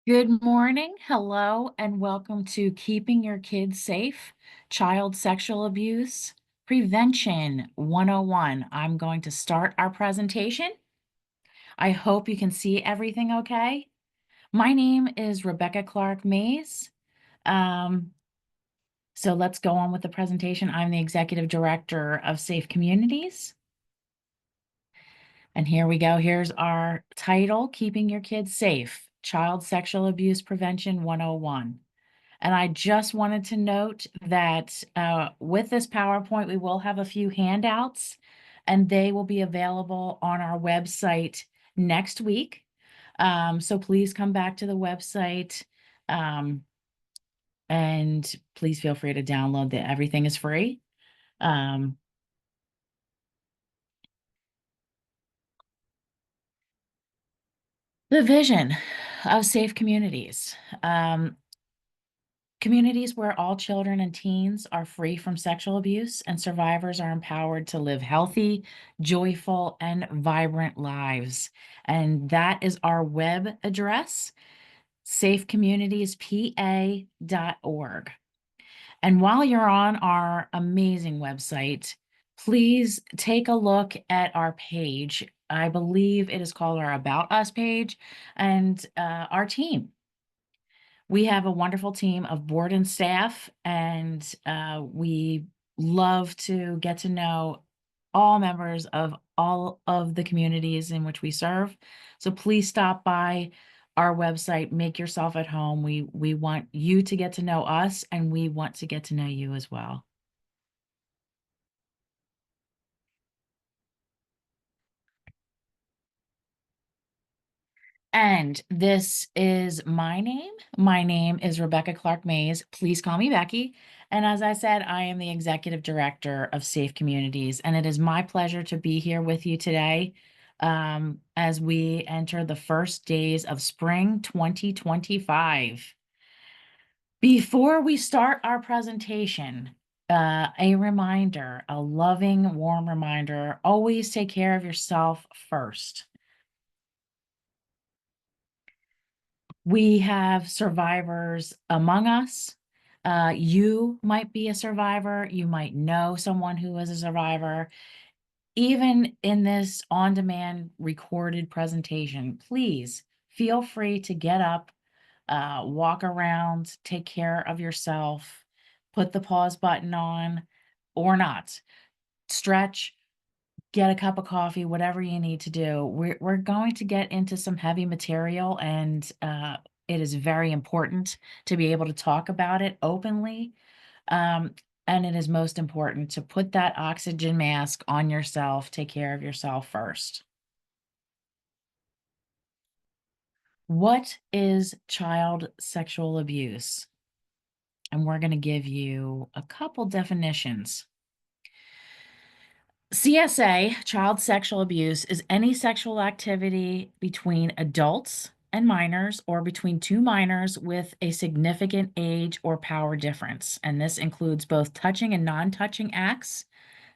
Good morning, hello, and welcome to Keeping Your Kids Safe, Child Sexual Abuse Prevention 101. I'm going to start our presentation. I hope you can see everything okay. My name is Rebecca Clark Mays. Um, so let's go on with the presentation. I'm the Executive Director of Safe Communities. And here we go. Here's our title, Keeping Your Kids Safe, Child Sexual Abuse Prevention 101. And I just wanted to note that with this PowerPoint, we will have a few handouts, and they will be available on our website next week. So please come back to the website, and please feel free to download that. Everything is free. Um, the vision of safe communities. Communities where all children and teens are free from sexual abuse and survivors are empowered to live healthy, joyful, and vibrant lives. And that is our web address, safecommunitiespa.org. And while you're on our amazing website, please take a look at our page. I believe it is called our About Us page and our team. We have a wonderful team of board and staff, and we love to get to know all members of all of the communities in which we serve. So please stop by our website, make yourself at home. We want you to get to know us, and we want to get to know you as well. And this is my name. My name is Rebecca Clark Mays. Please call me Becky. And as I said, I am the Executive Director of Safe Communities, and it is my pleasure to be here with you today as we enter the first days of spring 2025. Before we start our presentation, a reminder, a loving, warm reminder, always take care of yourself first. We have survivors among us. You might be a survivor. You might know someone who is a survivor. Even in this on-demand recorded presentation, please feel free to get up, walk around, take care of yourself, put the pause button on or not, stretch, get a cup of coffee, whatever you need to do. We're going to get into some heavy material, and it is very important to be able to talk about it openly. Um, and it is most important to put that oxygen mask on yourself, take care of yourself first. What is child sexual abuse? And we're going to give you a couple definitions. CSA, child sexual abuse, is any sexual activity between adults and minors or between two minors with a significant age or power difference. And this includes both touching and non-touching acts,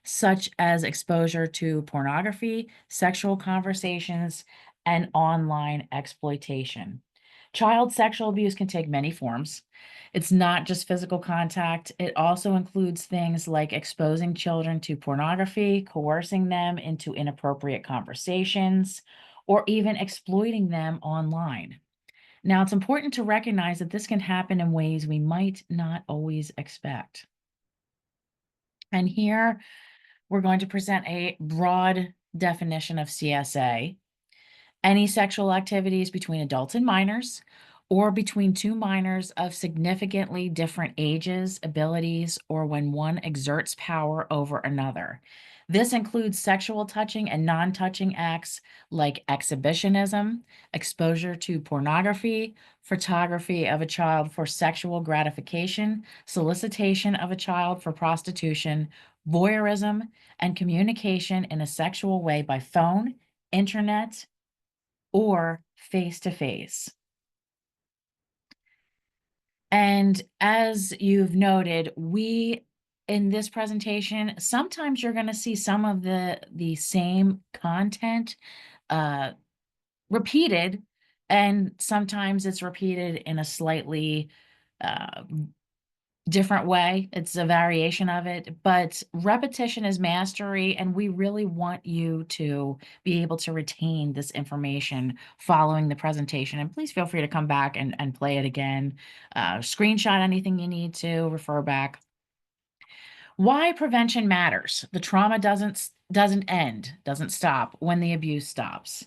such as exposure to pornography, sexual conversations, and online exploitation. Child sexual abuse can take many forms. It's not just physical contact. It also includes things like exposing children to pornography, coercing them into inappropriate conversations, or even exploiting them online. Now, it's important to recognize that this can happen in ways we might not always expect. And here we're going to present a broad definition of CSA. Any sexual activities between adults and minors, or between two minors of significantly different ages, abilities, or when one exerts power over another. This includes sexual touching and non-touching acts like exhibitionism, exposure to pornography, photography of a child for sexual gratification, solicitation of a child for prostitution, voyeurism, and communication in a sexual way by phone, internet, or face-to-face. And as you've noted, in this presentation, sometimes you're going to see some of the same content repeated And sometimes it's repeated in a slightly uh, different way. It's a variation of it, but repetition is mastery, and we really want you to be able to retain this information following the presentation. And please feel free to come back and play it again, screenshot anything you need to, refer back. Why prevention matters. The trauma doesn't end, doesn't stop when the abuse stops.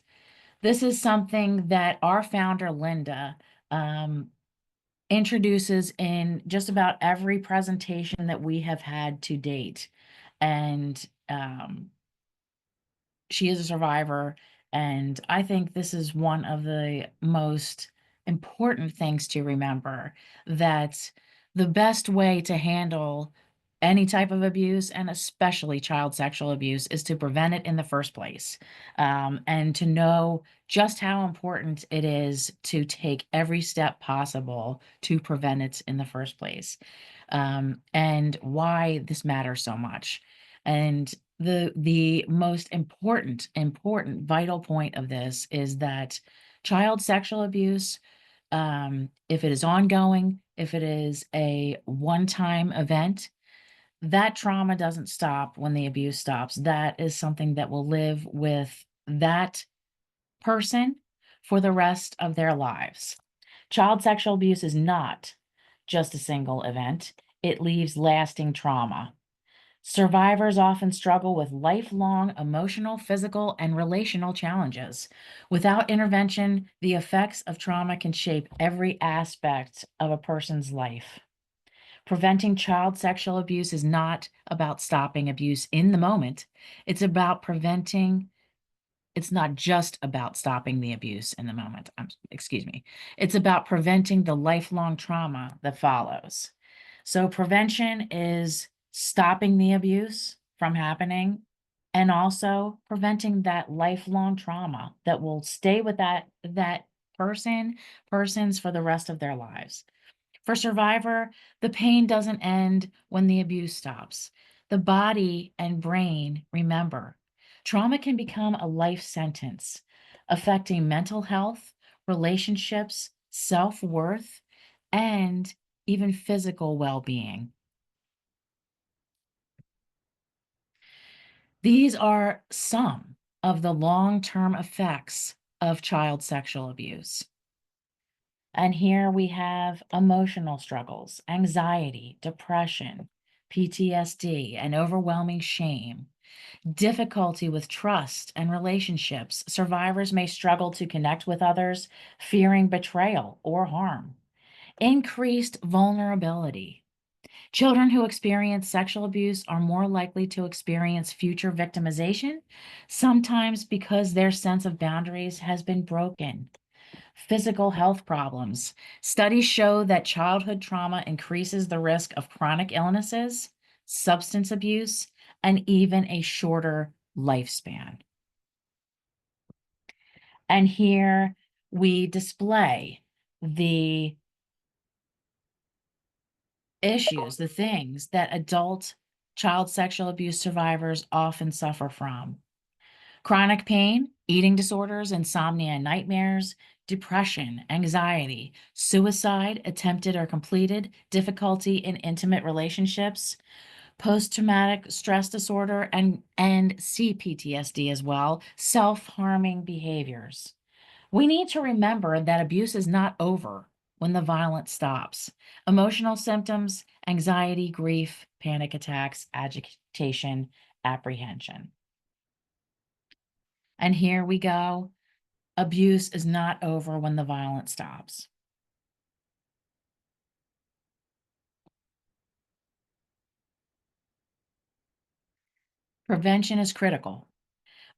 This is something that our founder, Linda, um, introduces in just about every presentation that we have had to date. And she is a survivor, and I think this is one of the most important things to remember, that the best way to handle any type of abuse, and especially child sexual abuse, is to prevent it in the first place, and to know just how important it is to take every step possible to prevent it in the first place, and why this matters so much. And the most important vital point of this is that child sexual abuse, if it is ongoing, if it is a one-time event, that trauma doesn't stop when the abuse stops. That is something that will live with that person for the rest of their lives. Child sexual abuse is not just a single event, it leaves lasting trauma. Survivors often struggle with lifelong emotional, physical, and relational challenges. Without intervention, the effects of trauma can shape every aspect of a person's life. Preventing child sexual abuse is not about stopping abuse in the moment. It's about preventing, it's not just about stopping the abuse in the moment. Excuse me. It's about preventing the lifelong trauma that follows. So prevention is stopping the abuse from happening and also preventing that lifelong trauma that will stay with that persons for the rest of their lives. For survivor, the pain doesn't end when the abuse stops. The body and brain remember. Trauma can become a life sentence, affecting mental health, relationships, self-worth, and even physical well-being. These are some of the long-term effects of child sexual abuse. And here we have emotional struggles, anxiety, depression, PTSD, and overwhelming shame, difficulty with trust and relationships. Survivors may struggle to connect with others, fearing betrayal or harm. Increased vulnerability. Children who experience sexual abuse are more likely to experience future victimization, sometimes because their sense of boundaries has been broken. Physical health problems. Studies show that childhood trauma increases the risk of chronic illnesses, substance abuse, and even a shorter lifespan. And here we display the issues, the things that adult child sexual abuse survivors often suffer from. Chronic pain, eating disorders, insomnia and nightmares, depression, anxiety, suicide, attempted or completed, difficulty in intimate relationships, post-traumatic stress disorder, and CPTSD as well, self-harming behaviors. We need to remember that abuse is not over when the violence stops. Emotional symptoms, anxiety, grief, panic attacks, agitation, apprehension. And here we go. Abuse is not over when the violence stops. Prevention is critical.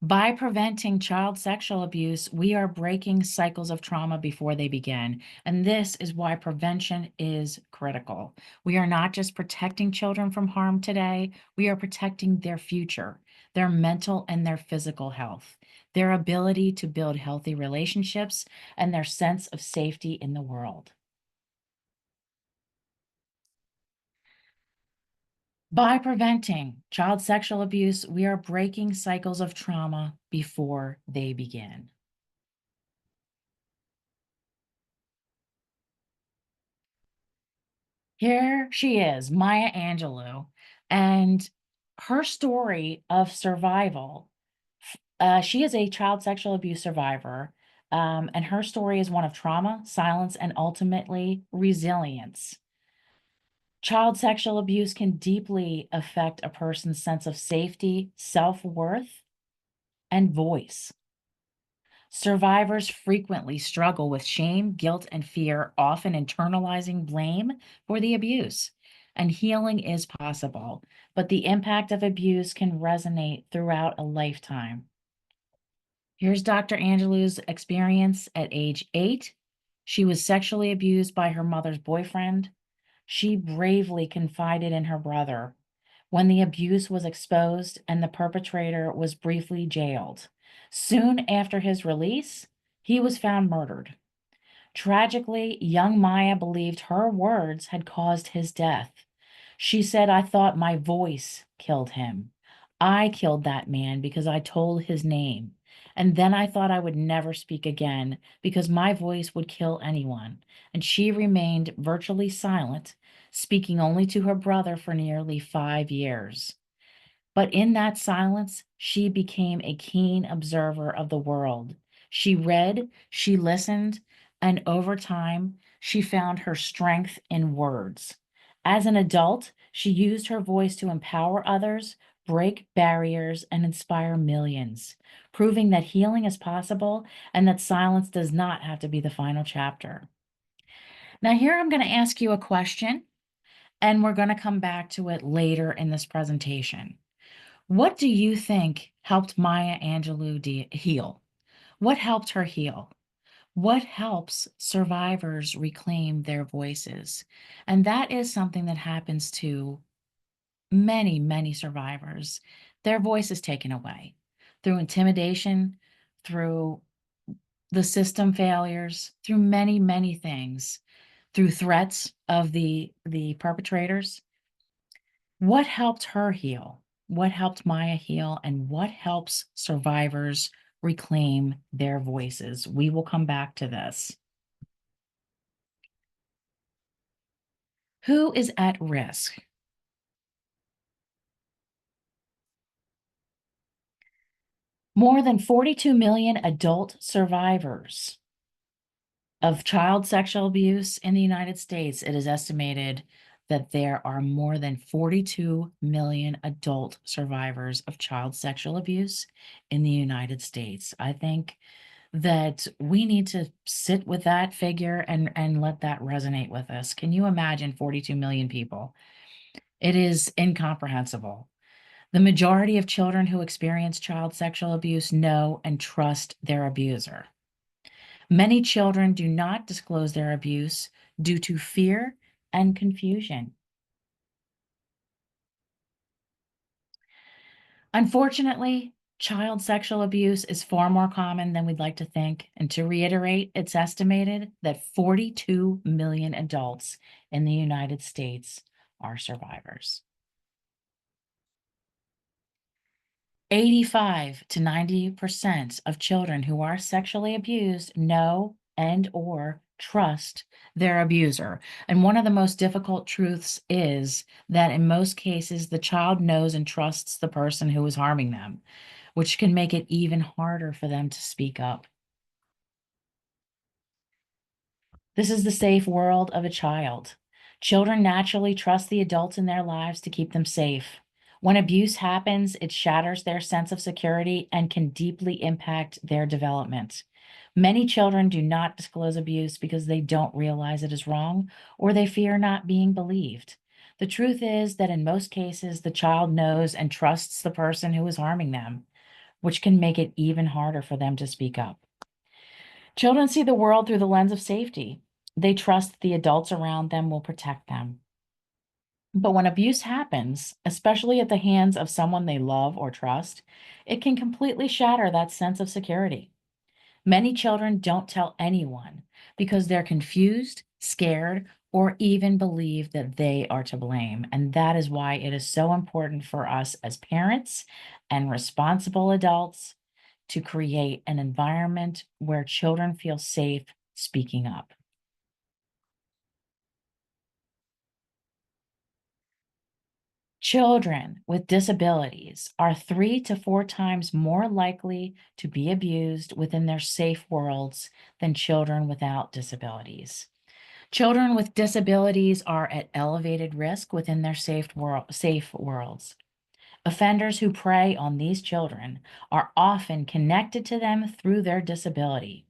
By preventing child sexual abuse, we are breaking cycles of trauma before they begin. And this is why prevention is critical. We are not just protecting children from harm today, we are protecting their future, their mental and their physical health, their ability to build healthy relationships, and their sense of safety in the world. By preventing child sexual abuse, we are breaking cycles of trauma before they begin. Here she is, Maya Angelou, and her story of survival. She is a child sexual abuse survivor, and her story is one of trauma, silence, and ultimately resilience. Child sexual abuse can deeply affect a person's sense of safety, self-worth, and voice. Survivors frequently struggle with shame, guilt, and fear, often internalizing blame for the abuse. And healing is possible, but the impact of abuse can resonate throughout a lifetime. Here's Dr. Angelou's experience at age 8. She was sexually abused by her mother's boyfriend. She bravely confided in her brother when the abuse was exposed and the perpetrator was briefly jailed. Soon after his release, he was found murdered. Tragically, young Maya believed her words had caused his death. She said, "I thought my voice killed him. I killed that man because I told his name. And then I thought I would never speak again because my voice would kill anyone." And she remained virtually silent, speaking only to her brother for nearly 5 years. But in that silence, she became a keen observer of the world. She read, she listened, and over time, she found her strength in words. As an adult, she used her voice to empower others, break barriers, and inspire millions, proving that healing is possible and that silence does not have to be the final chapter. Now, here I'm going to ask you a question, and we're going to come back to it later in this presentation. What do you think helped Maya Angelou heal? What helped her heal? What helps survivors reclaim their voices? And that is something that happens to many, many survivors. Their voice is taken away through intimidation, through the system failures, through many, many things, through threats of the perpetrators. What helped her heal? What helped Maya heal? And what helps survivors reclaim their voices? We will come back to this. Who is at risk? More than 42 million adult survivors of child sexual abuse in the United States. It is estimated that there are more than 42 million adult survivors of child sexual abuse in the United States. I think that we need to sit with that figure and let that resonate with us. Can you imagine 42 million people? It is incomprehensible. The majority of children who experience child sexual abuse know and trust their abuser. Many children do not disclose their abuse due to fear and confusion. Unfortunately, child sexual abuse is far more common than we'd like to think. And to reiterate, it's estimated that 42 million adults in the United States are survivors. 85 to 90% of children who are sexually abused know and or trust their abuser. And one of the most difficult truths is that in most cases, the child knows and trusts the person who is harming them, which can make it even harder for them to speak up. This is the safe world of a child. Children naturally trust the adults in their lives to keep them safe. When abuse happens, it shatters their sense of security and can deeply impact their development. Many children do not disclose abuse because they don't realize it is wrong or they fear not being believed. The truth is that in most cases, the child knows and trusts the person who is harming them, which can make it even harder for them to speak up. Children see the world through the lens of safety. They trust the adults around them will protect them. But when abuse happens, especially at the hands of someone they love or trust, it can completely shatter that sense of security. Many children don't tell anyone because they're confused, scared, or even believe that they are to blame. And that is why it is so important for us as parents and responsible adults to create an environment where children feel safe speaking up. Children with disabilities are 3 to 4 times more likely to be abused within their safe worlds than children without disabilities. Children with disabilities are at elevated risk within their safe worlds. Offenders who prey on these children are often connected to them through their disability.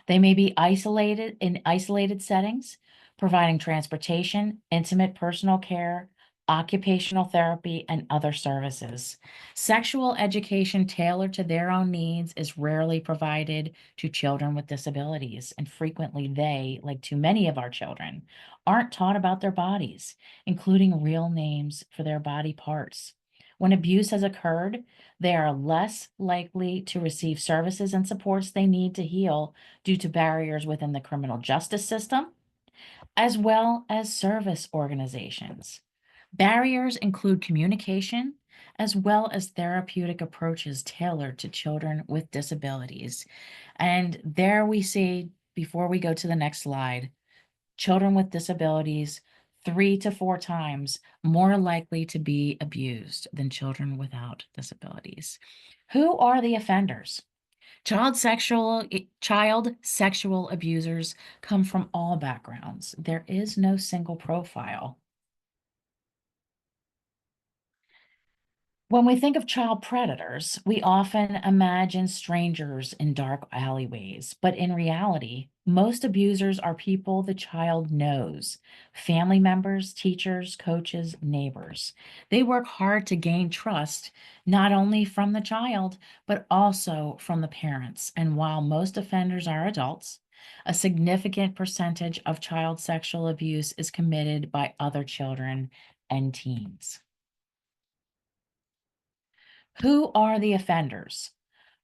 They may be isolated in isolated settings, providing transportation, intimate personal care, occupational therapy, and other services. Sexual education tailored to their own needs is rarely provided to children with disabilities, and frequently they, like too many of our children, aren't taught about their bodies, including real names for their body parts. When abuse has occurred, they are less likely to receive services and supports they need to heal due to barriers within the criminal justice system, as well as service organizations. Barriers include communication, as well as therapeutic approaches tailored to children with disabilities. And there we see, before we go to the next slide, children with disabilities 3 to 4 times more likely to be abused than children without disabilities. Who are the offenders? Child sexual abusers come from all backgrounds. There is no single profile. When we think of child predators, we often imagine strangers in dark alleyways, but in reality, most abusers are people the child knows, family members, teachers, coaches, neighbors. They work hard to gain trust, not only from the child, but also from the parents. And while most offenders are adults, a significant percentage of child sexual abuse is committed by other children and teens. Who are the offenders?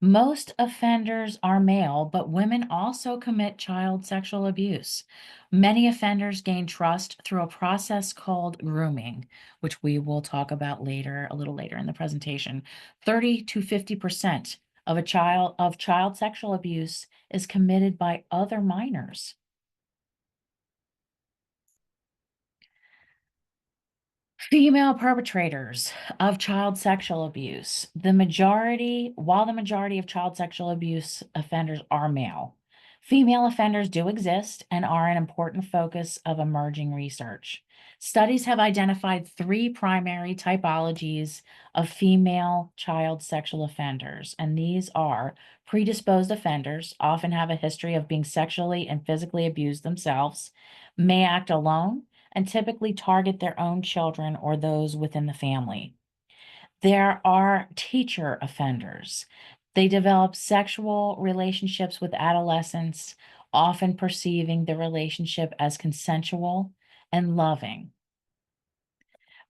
Most offenders are male, but women also commit child sexual abuse. Many offenders gain trust through a process called grooming, which we will talk about later, a little later in the presentation. 30 to 50% of child sexual abuse is committed by other minors. Female perpetrators of child sexual abuse. While the majority of child sexual abuse offenders are male, female offenders do exist and are an important focus of emerging research. Studies have identified 3 primary typologies of female child sexual offenders, and these are predisposed offenders, often have a history of being sexually and physically abused themselves, may act alone, and typically target their own children or those within the family. There are teacher offenders. They develop sexual relationships with adolescents, often perceiving the relationship as consensual and loving.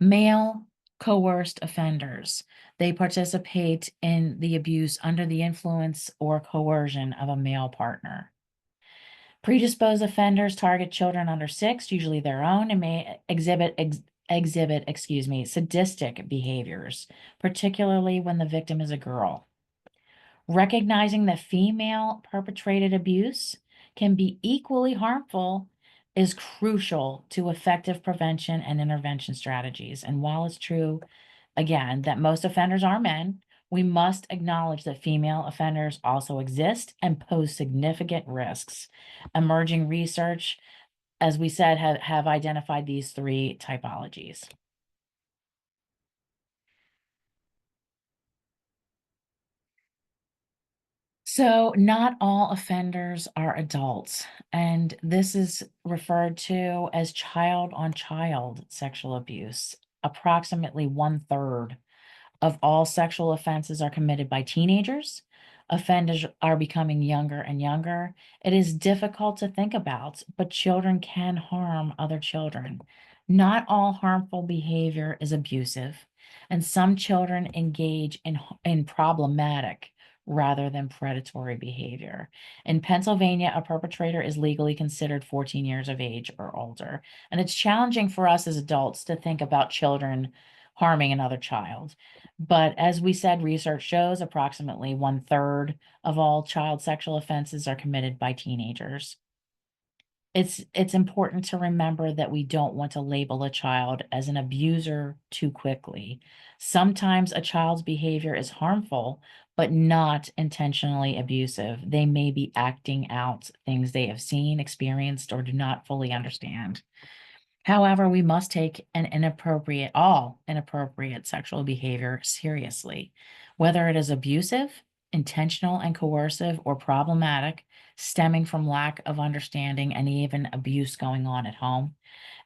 Male coerced offenders. They participate in the abuse under the influence or coercion of a male partner. Predisposed offenders target children under 6, usually their own, and may exhibit, sadistic behaviors, particularly when the victim is a girl. Recognizing that female perpetrated abuse can be equally harmful is crucial to effective prevention and intervention strategies. And while it's true, again, that most offenders are men, we must acknowledge that female offenders also exist and pose significant risks. Emerging research, as we said, have identified these 3 typologies. So not all offenders are adults, and this is referred to as child-on-child sexual abuse. Approximately 1/3 of all sexual offenses are committed by teenagers. Offenders are becoming younger and younger. It is difficult to think about, but children can harm other children. Not all harmful behavior is abusive, and some children engage in problematic rather than predatory behavior. In Pennsylvania, a perpetrator is legally considered 14 years of age or older, and it's challenging for us as adults to think about children harming another child. But as we said, research shows approximately 1/3 of all child sexual offenses are committed by teenagers. It's important to remember that we don't want to label a child as an abuser too quickly. Sometimes a child's behavior is harmful, but not intentionally abusive. They may be acting out things they have seen, experienced, or do not fully understand. However, we must take all inappropriate sexual behavior seriously, whether it is abusive, intentional and coercive, or problematic, stemming from lack of understanding and even abuse going on at home.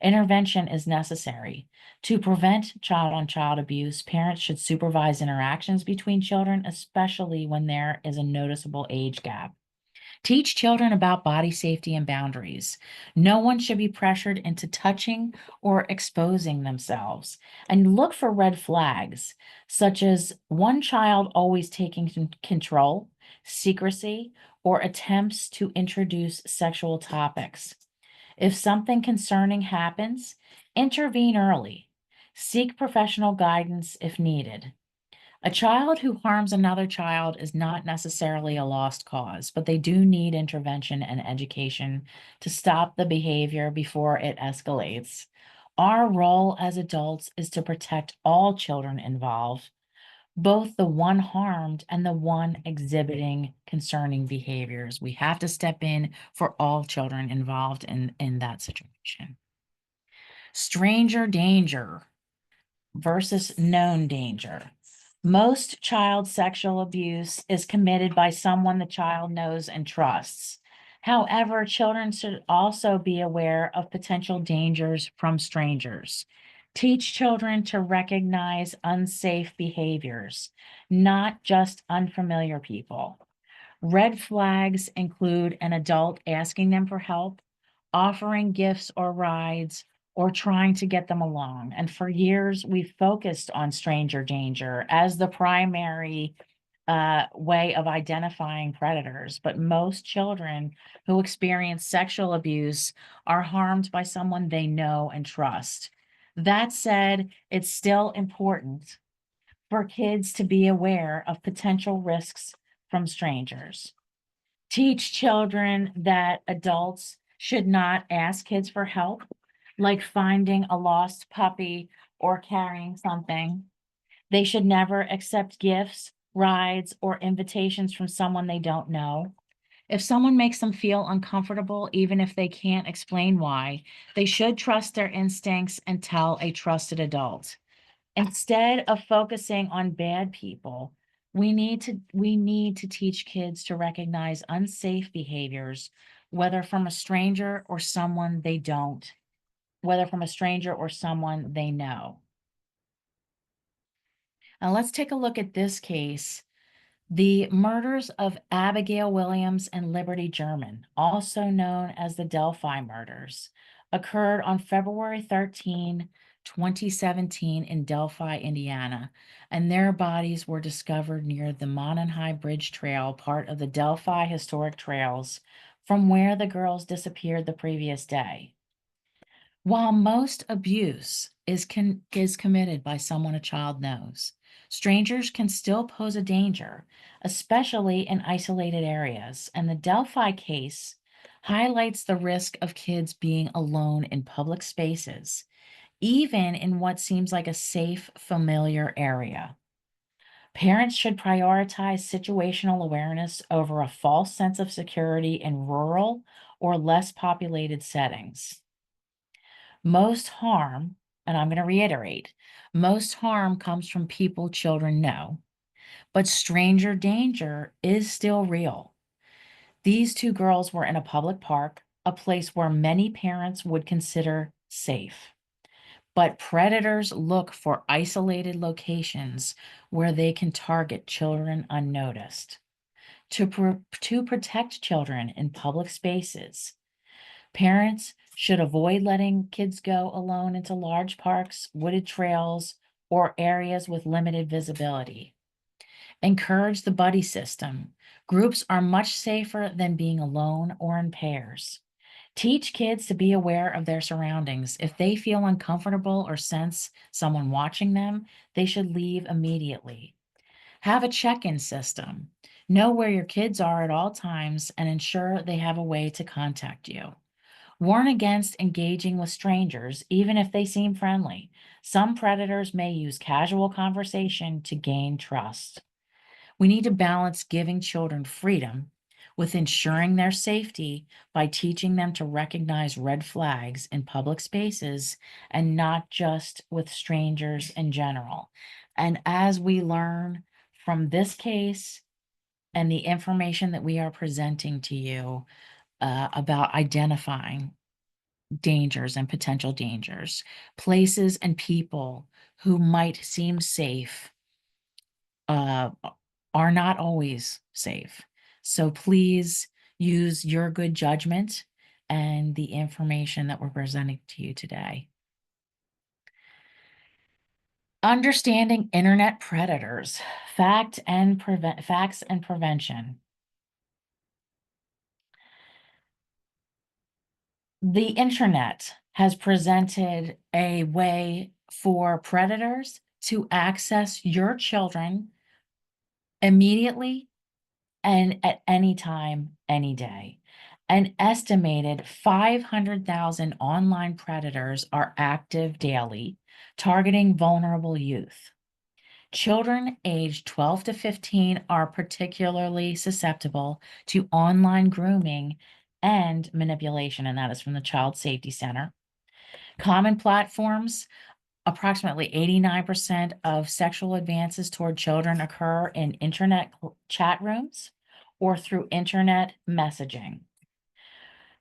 Intervention is necessary. To prevent child on child abuse, parents should supervise interactions between children, especially when there is a noticeable age gap. Teach children about body safety and boundaries. No one should be pressured into touching or exposing themselves. And look for red flags, such as one child always taking control, secrecy, or attempts to introduce sexual topics. If something concerning happens, intervene early. Seek professional guidance if needed. A child who harms another child is not necessarily a lost cause, but they do need intervention and education to stop the behavior before it escalates. Our role as adults is to protect all children involved, both the one harmed and the one exhibiting concerning behaviors. We have to step in for all children involved in that situation. Stranger danger versus known danger. Most child sexual abuse is committed by someone the child knows and trusts. However, children should also be aware of potential dangers from strangers. Teach children to recognize unsafe behaviors, not just unfamiliar people. Red flags include an adult asking them for help, offering gifts or rides, or trying to get them along. And for years, we've focused on stranger danger as the primary way of identifying predators. But most children who experience sexual abuse are harmed by someone they know and trust. That said, it's still important for kids to be aware of potential risks from strangers. Teach children that adults should not ask kids for help, like finding a lost puppy or carrying something. They should never accept gifts, rides, or invitations from someone they don't know. If someone makes them feel uncomfortable, even if they can't explain why, they should trust their instincts and tell a trusted adult. Instead of focusing on bad people, we need to teach kids to recognize unsafe behaviors, whether from a stranger or someone they don't, whether from a stranger or someone they know. Now let's take a look at this case. The murders of Abigail Williams and Liberty German, also known as the Delphi murders, occurred on February 13, 2017 in Delphi, Indiana, and their bodies were discovered near the Mononhigh Bridge Trail, part of the Delphi Historic Trails, from where the girls disappeared the previous day. While most abuse is committed by someone a child knows, strangers can still pose a danger, especially in isolated areas. And the Delphi case highlights the risk of kids being alone in public spaces, even in what seems like a safe, familiar area. Parents should prioritize situational awareness over a false sense of security in rural or less populated settings. Most harm, and I'm going to reiterate, most harm comes from people children know, but stranger danger is still real. These two girls were in a public park, a place where many parents would consider safe. But predators look for isolated locations where they can target children unnoticed. To protect children in public spaces, parents should avoid letting kids go alone into large parks, wooded trails, or areas with limited visibility. Encourage the buddy system. Groups are much safer than being alone or in pairs. Teach kids to be aware of their surroundings. If they feel uncomfortable or sense someone watching them, they should leave immediately. Have a check-in system. Know where your kids are at all times and ensure they have a way to contact you. Warn against engaging with strangers, even if they seem friendly. Some predators may use casual conversation to gain trust. We need to balance giving children freedom with ensuring their safety by teaching them to recognize red flags in public spaces and not just with strangers in general. And as we learn from this case and the information that we are presenting to you about identifying dangers and potential dangers, places and people who might seem safe uh, are not always safe. So please use your good judgment and the information that we're presenting to you today. Understanding internet predators, facts and prevention. The internet has presented a way for predators to access your children immediately and at any time, any day. An estimated 500,000 online predators are active daily, targeting vulnerable youth. Children aged 12 to 15 are particularly susceptible to online grooming and manipulation, and that is from the Child Safety Center. Common platforms. Approximately 89% of sexual advances toward children occur in internet chat rooms or through internet messaging.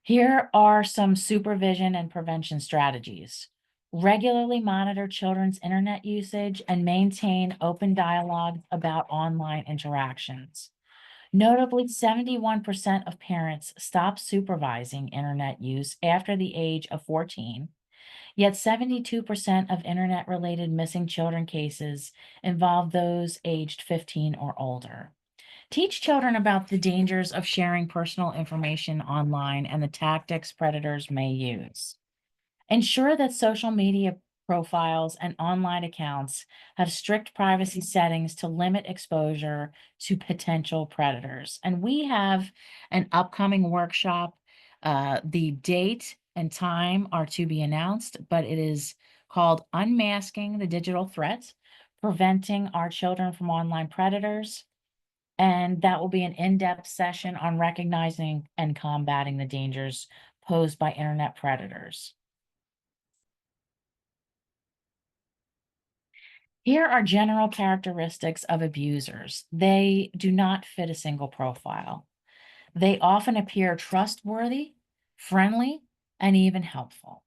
Here are some supervision and prevention strategies. Regularly monitor children's internet usage and maintain open dialogue about online interactions. Notably, 71% of parents stop supervising internet use after the age of 14. Yet 72% of internet-related missing children cases involve those aged 15 or older. Teach children about the dangers of sharing personal information online and the tactics predators may use. Ensure that social media profiles and online accounts have strict privacy settings to limit exposure to potential predators. And we have an upcoming workshop. The date and time are to be announced, but it is called Unmasking the Digital Threat, Preventing Our Children from Online Predators. And that will be an in-depth session on recognizing and combating the dangers posed by internet predators. Here are general characteristics of abusers. They do not fit a single profile. They often appear trustworthy, friendly, and even helpful.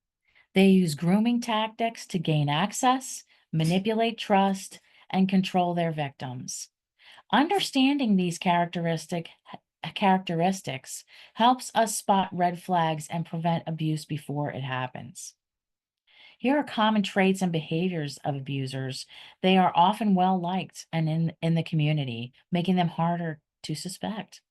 They use grooming tactics to gain access, manipulate trust, and control their victims. Understanding these characteristics helps us spot red flags and prevent abuse before it happens. Here are common traits and behaviors of abusers. They are often well liked and in the community, making them harder to suspect.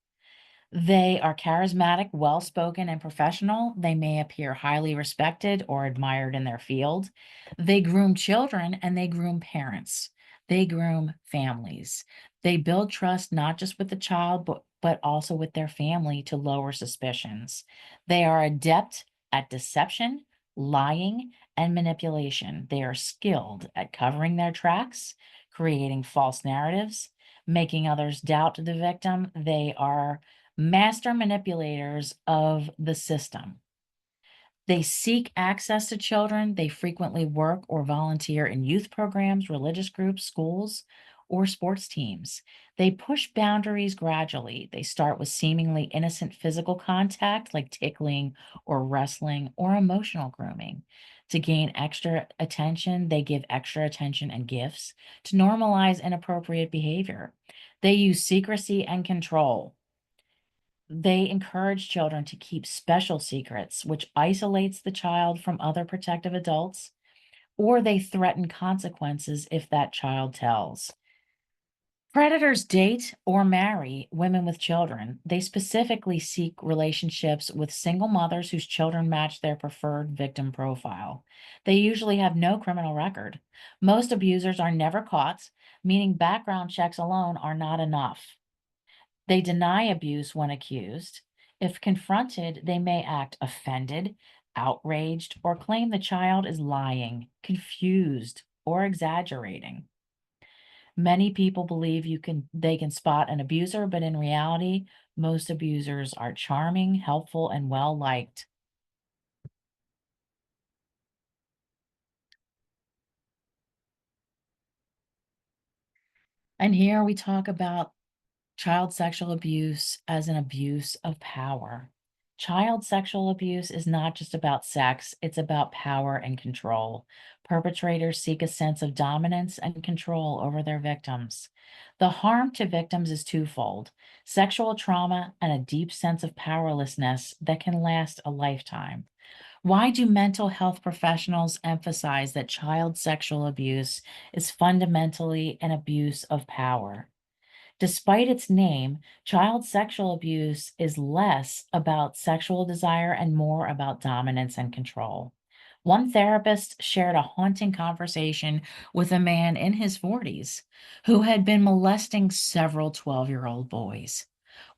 They are charismatic, well-spoken, and professional. They may appear highly respected or admired in their field. They groom children and they groom parents. They groom families. They build trust not just with the child, but also with their family to lower suspicions. They are adept at deception, lying, and manipulation. They are skilled at covering their tracks, creating false narratives, making others doubt the victim. They are master manipulators of the system. They seek access to children. They frequently work or volunteer in youth programs, religious groups, schools, or sports teams. They push boundaries gradually. They start with seemingly innocent physical contact like tickling or wrestling or emotional grooming. To gain extra attention, they give extra attention and gifts to normalize inappropriate behavior. They use secrecy and control. They encourage children to keep special secrets, which isolates the child from other protective adults, or they threaten consequences if that child tells. Predators date or marry women with children. They specifically seek relationships with single mothers whose children match their preferred victim profile. They usually have no criminal record. Most abusers are never caught, meaning background checks alone are not enough. They deny abuse when accused. If confronted, they may act offended, outraged, or claim the child is lying, confused, or exaggerating. Many people believe they can spot an abuser, but in reality, most abusers are charming, helpful, and well liked. And here we talk about child sexual abuse as an abuse of power. Child sexual abuse is not just about sex, it's about power and control. Perpetrators seek a sense of dominance and control over their victims. The harm to victims is twofold: sexual trauma and a deep sense of powerlessness that can last a lifetime. Why do mental health professionals emphasize that child sexual abuse is fundamentally an abuse of power? Despite its name, child sexual abuse is less about sexual desire and more about dominance and control. One therapist shared a haunting conversation with a man in his 40s who had been molesting several 12-year-old boys.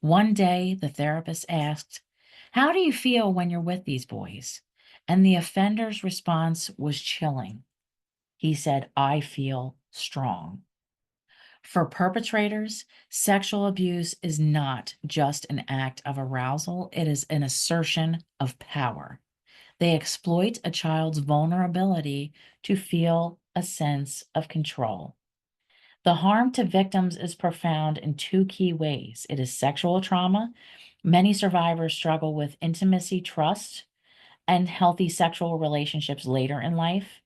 One day, the therapist asked, "How do you feel when you're with these boys?" And the offender's response was chilling. He said, "I feel strong." For perpetrators, sexual abuse is not just an act of arousal, it is an assertion of power. They exploit a child's vulnerability to feel a sense of control. The harm to victims is profound in two key ways. It is sexual trauma. Many survivors struggle with intimacy, trust, and healthy sexual relationships later in life,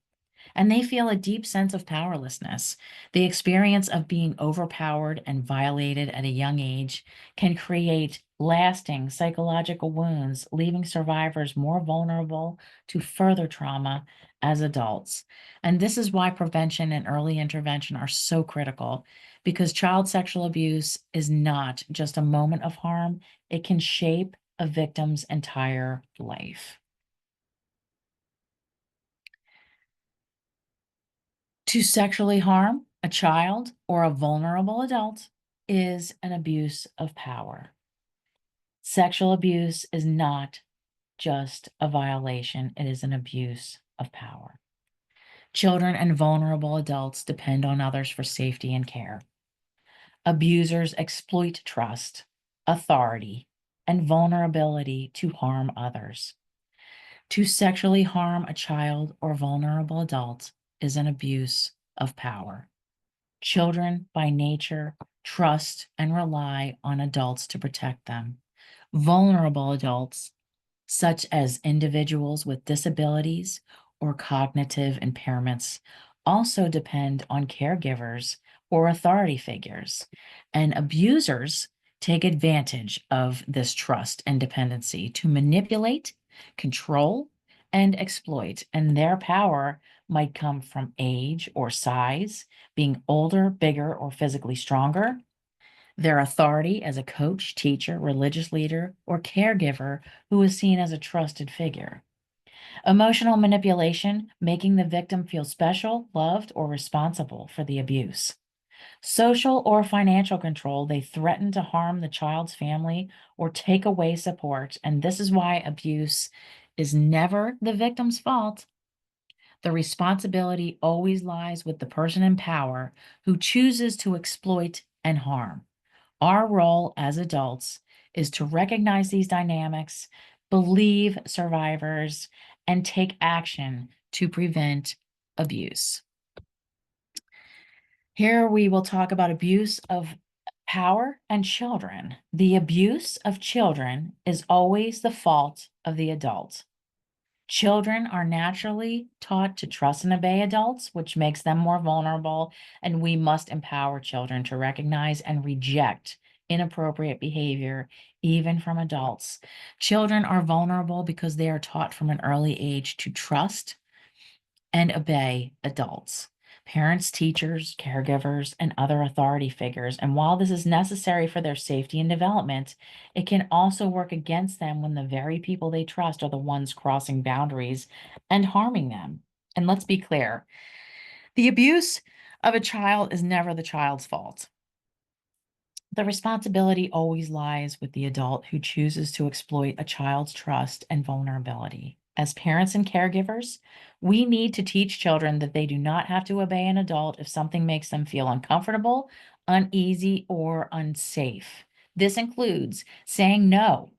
and they feel a deep sense of powerlessness. The experience of being overpowered and violated at a young age can create lasting psychological wounds, leaving survivors more vulnerable to further trauma as adults. And this is why prevention and early intervention are so critical, because child sexual abuse is not just a moment of harm, it can shape a victim's entire life. To sexually harm a child or a vulnerable adult is an abuse of power. Sexual abuse is not just a violation, it is an abuse of power. Children and vulnerable adults depend on others for safety and care. Abusers exploit trust, authority, and vulnerability to harm others. To sexually harm a child or vulnerable adult is an abuse of power. Children, by nature, trust and rely on adults to protect them. Vulnerable adults, such as individuals with disabilities or cognitive impairments, also depend on caregivers or authority figures. And abusers take advantage of this trust and dependency to manipulate, control, and exploit. And their power might come from age or size, being older, bigger, or physically stronger. Their authority as a coach, teacher, religious leader, or caregiver who is seen as a trusted figure. Emotional manipulation, making the victim feel special, loved, or responsible for the abuse. Social or financial control, they threaten to harm the child's family or take away support. And this is why abuse is never the victim's fault. The responsibility always lies with the person in power who chooses to exploit and harm. Our role as adults is to recognize these dynamics, believe survivors, and take action to prevent abuse. Here we will talk about abuse of power and children. The abuse of children is always the fault of the adult. Children are naturally taught to trust and obey adults, which makes them more vulnerable, and we must empower children to recognize and reject inappropriate behavior, even from adults. Children are vulnerable because they are taught from an early age to trust and obey adults, parents, teachers, caregivers, and other authority figures. And while this is necessary for their safety and development, it can also work against them when the very people they trust are the ones crossing boundaries and harming them. And let's be clear, the abuse of a child is never the child's fault. The responsibility always lies with the adult who chooses to exploit a child's trust and vulnerability. As parents and caregivers, we need to teach children that they do not have to obey an adult if something makes them feel uncomfortable, uneasy, or unsafe. This includes saying no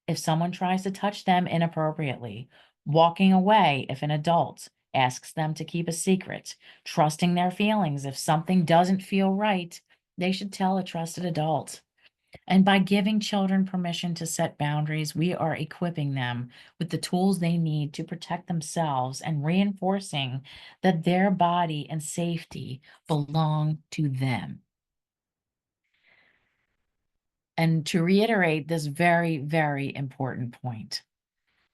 if someone tries to touch them inappropriately, walking away if an adult asks them to keep a secret, trusting their feelings if something doesn't feel right, they should tell a trusted adult. And by giving children permission to set boundaries, we are equipping them with the tools they need to protect themselves and reinforcing that their body and safety belong to them. And to reiterate this very, very important point,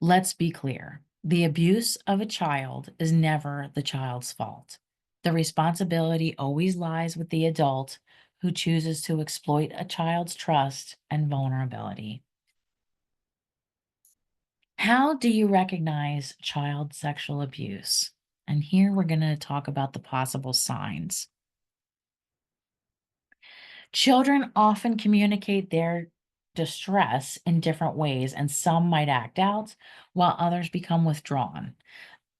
let's be clear. The abuse of a child is never the child's fault. The responsibility always lies with the adult who chooses to exploit a child's trust and vulnerability. How do you recognize child sexual abuse? And here we're going to talk about the possible signs. Children often communicate their distress in different ways, and some might act out while others become withdrawn.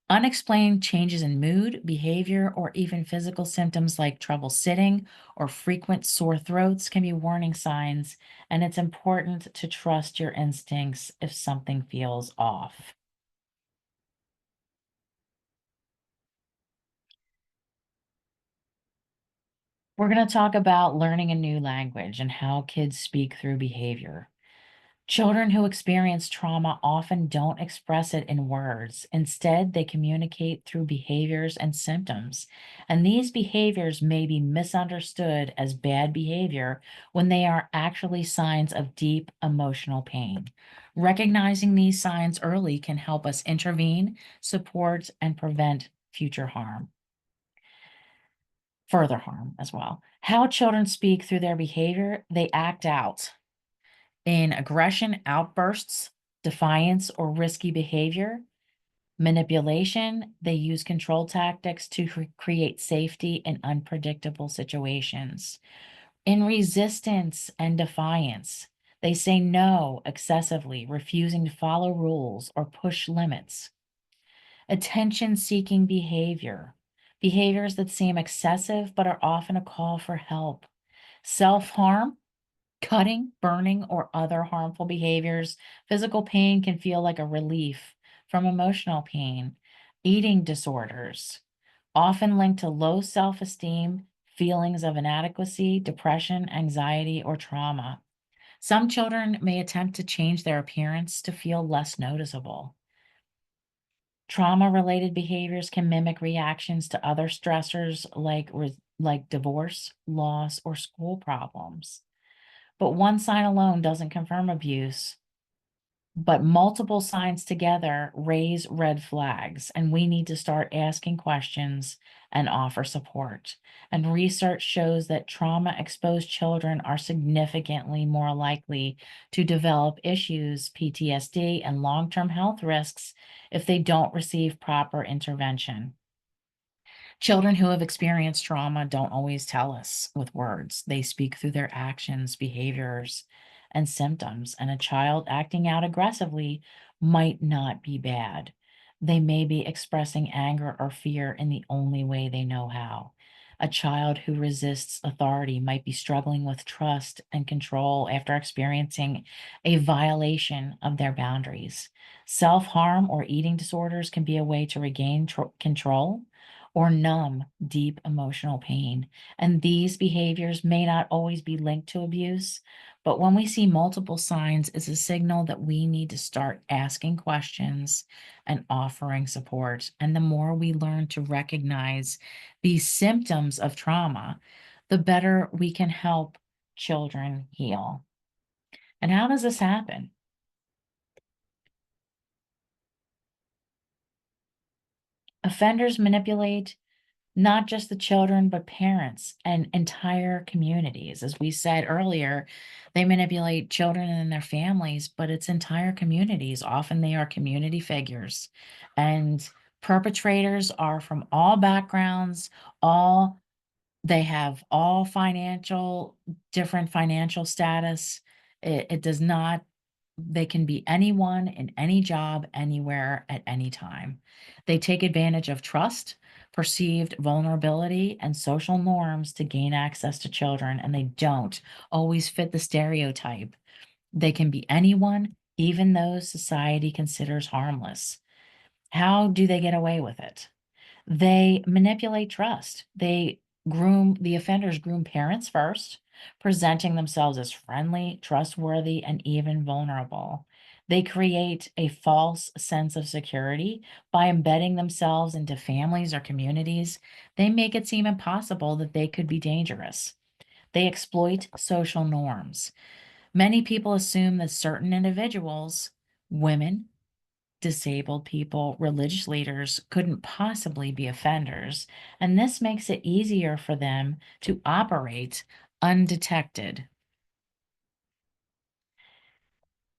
Unexplained changes in mood, behavior, or even physical symptoms like trouble sitting or frequent sore throats can be warning signs, and it's important to trust your instincts if something feels off. We're going to talk about learning a new language and how kids speak through behavior. Children who experience trauma often don't express it in words. Instead, they communicate through behaviors and symptoms. And these behaviors may be misunderstood as bad behavior when they are actually signs of deep emotional pain. Recognizing these signs early can help us intervene, support, and prevent future harm. Further harm as well. How children speak through their behavior, they act out in aggression, outbursts, defiance, or risky behavior. Manipulation, they use control tactics to create safety in unpredictable situations. In resistance and defiance, they say no excessively, refusing to follow rules or push limits. Attention seeking behavior, behaviors that seem excessive but are often a call for help. Self harm, cutting, burning, or other harmful behaviors. Physical pain can feel like a relief from emotional pain. Eating disorders, often linked to low self esteem, feelings of inadequacy, depression, anxiety, or trauma. Some children may attempt to change their appearance to feel less noticeable. Trauma-related behaviors can mimic reactions to other stressors like divorce, loss, or school problems. But one sign alone doesn't confirm abuse, but multiple signs together raise red flags, and we need to start asking questions and offer support. And research shows that trauma-exposed children are significantly more likely to develop issues, PTSD, and long-term health risks if they don't receive proper intervention. Children who have experienced trauma don't always tell us with words. They speak through their actions, behaviors, and symptoms. And a child acting out aggressively might not be bad. They may be expressing anger or fear in the only way they know how. A child who resists authority might be struggling with trust and control after experiencing a violation of their boundaries. Self harm or eating disorders can be a way to regain control or numb deep emotional pain. And these behaviors may not always be linked to abuse, but when we see multiple signs, it's a signal that we need to start asking questions and offering support. And the more we learn to recognize these symptoms of trauma, the better we can help children heal. And how does this happen? Offenders manipulate not just the children, but parents and entire communities. As we said earlier, they manipulate children and their families, but it's entire communities. Often they are community figures. And perpetrators are from all backgrounds, all They have all different financial status. It does not they can be anyone in any job, anywhere, at any time. They take advantage of trust, perceived vulnerability, and social norms to gain access to children, and they don't always fit the stereotype. They can be anyone, even those society considers harmless. How do they get away with it? They manipulate trust. The offenders groom parents first, presenting themselves as friendly, trustworthy, and even vulnerable. They create a false sense of security by embedding themselves into families or communities. They make it seem impossible that they could be dangerous. They exploit social norms. Many people assume that certain individuals, women, disabled people, religious leaders couldn't possibly be offenders, and this makes it easier for them to operate undetected.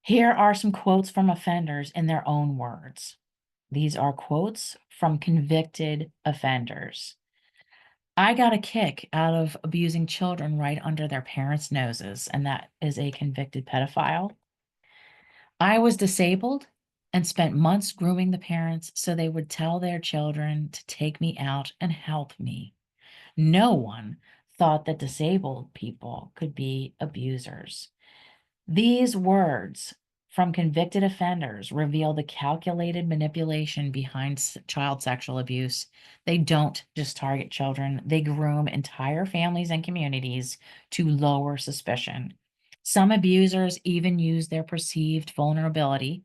Here are some quotes from offenders in their own words. These are quotes from convicted offenders. I got a kick out of abusing children right under their parents' noses, and that is a convicted pedophile. I was disabled and spent months grooming the parents so they would tell their children to take me out and help me. No one thought that disabled people could be abusers. These words from convicted offenders reveal the calculated manipulation behind child sexual abuse. They don't just target children, they groom entire families and communities to lower suspicion. Some abusers even use their perceived vulnerability,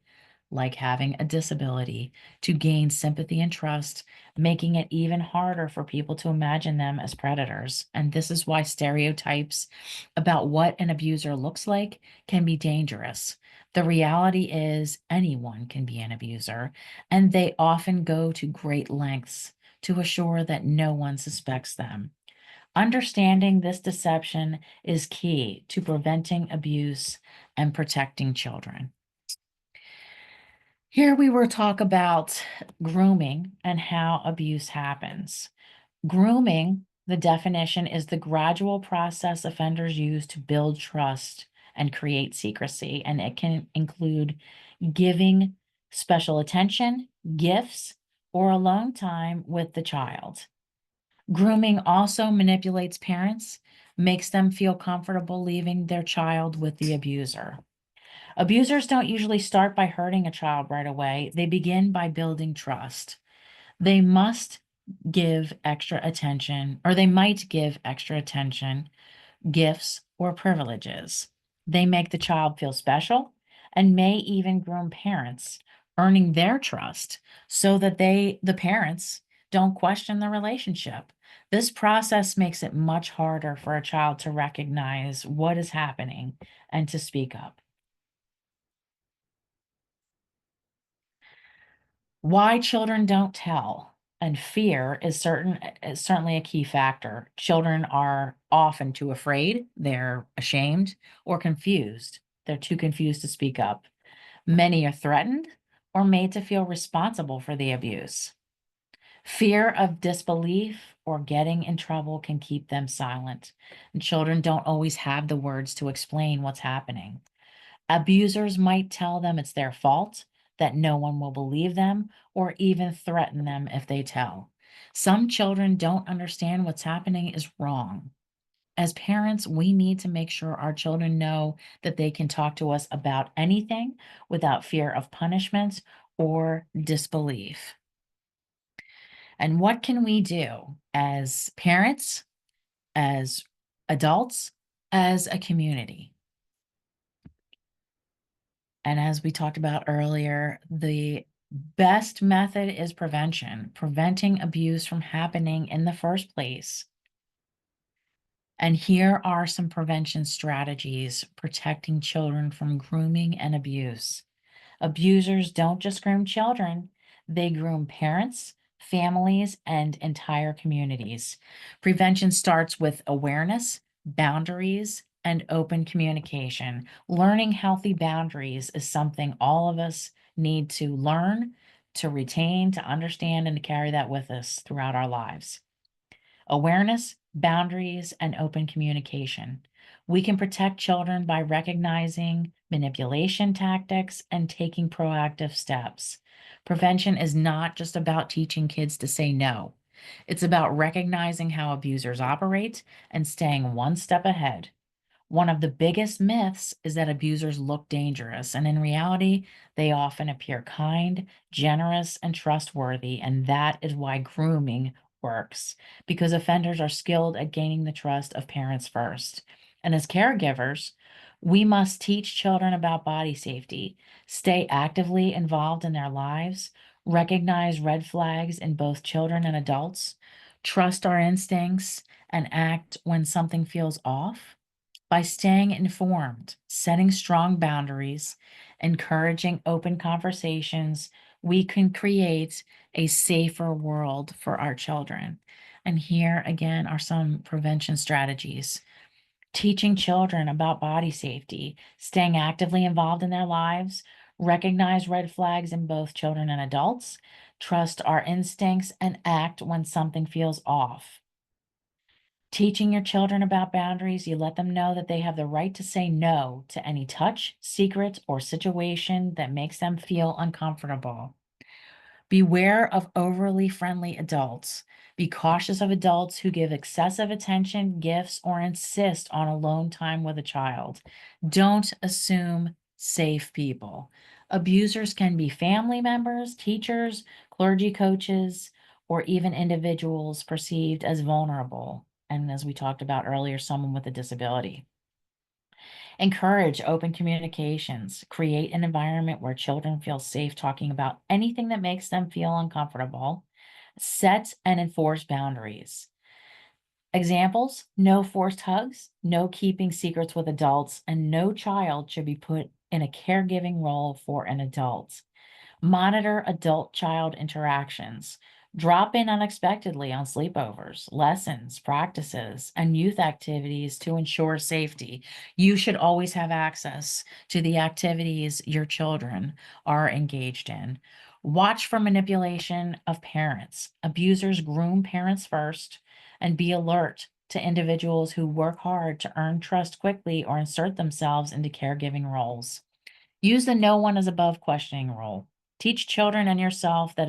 like having a disability, to gain sympathy and trust, making it even harder for people to imagine them as predators. And this is why stereotypes about what an abuser looks like can be dangerous. The reality is anyone can be an abuser, and they often go to great lengths to assure that no one suspects them. Understanding this deception is key to preventing abuse and protecting children. Here we will talk about grooming and how abuse happens. Grooming, the definition, is the gradual process offenders use to build trust and create secrecy, and it can include giving special attention, gifts, or alone time with the child. Grooming also manipulates parents, makes them feel comfortable leaving their child with the abuser. Abusers don't usually start by hurting a child right away. They begin by building trust. They must give extra attention, or they might give extra attention, gifts, or privileges. They make the child feel special and may even groom parents, earning their trust so that the parents, don't question the relationship. This process makes it much harder for a child to recognize what is happening and to speak up. Why children don't tell, and fear is certainly a key factor. Children are often too afraid, they're ashamed, or confused. They're too confused to speak up. Many are threatened or made to feel responsible for the abuse. Fear of disbelief or getting in trouble can keep them silent, and children don't always have the words to explain what's happening. Abusers might tell them it's their fault, that no one will believe them, or even threaten them if they tell. Some children don't understand what's happening is wrong. As parents, we need to make sure our children know that they can talk to us about anything without fear of punishment or disbelief. And what can we do as parents, as adults, as a community? And as we talked about earlier, the best method is prevention, preventing abuse from happening in the first place. And here are some prevention strategies protecting children from grooming and abuse. Abusers don't just groom children, they groom parents, families, and entire communities. Prevention starts with awareness, boundaries, and open communication. Learning healthy boundaries is something all of us need to learn, to retain, to understand, and to carry that with us throughout our lives. Awareness, boundaries, and open communication. We can protect children by recognizing manipulation tactics and taking proactive steps. Prevention is not just about teaching kids to say no. It's about recognizing how abusers operate and staying one step ahead. One of the biggest myths is that abusers look dangerous, and in reality, they often appear kind, generous, and trustworthy, and that is why grooming works, because offenders are skilled at gaining the trust of parents first. And as caregivers, we must teach children about body safety, stay actively involved in their lives, recognize red flags in both children and adults, trust our instincts, and act when something feels off. By staying informed, setting strong boundaries, encouraging open conversations, we can create a safer world for our children. And here again are some prevention strategies. Teaching children about body safety, staying actively involved in their lives, recognize red flags in both children and adults, trust our instincts, and act when something feels off. Teaching your children about boundaries, you let them know that they have the right to say no to any touch, secret, or situation that makes them feel uncomfortable. Beware of overly friendly adults. Be cautious of adults who give excessive attention, gifts, or insist on alone time with a child. Don't assume safe people. Abusers can be family members, teachers, clergy coaches, or even individuals perceived as vulnerable. And as we talked about earlier, someone with a disability. Encourage open communications. Create an environment where children feel safe talking about anything that makes them feel uncomfortable. Set and enforce boundaries. Examples: no forced hugs, no keeping secrets with adults, and no child should be put in a caregiving role for an adult. Monitor adult-child interactions. Drop in unexpectedly on sleepovers, lessons, practices, and youth activities to ensure safety. You should always have access to the activities your children are engaged in. Watch for manipulation of parents. Abusers groom parents first, and be alert to individuals who work hard to earn trust quickly or insert themselves into caregiving roles. Use the no one is above questioning rule. Teach children and yourself that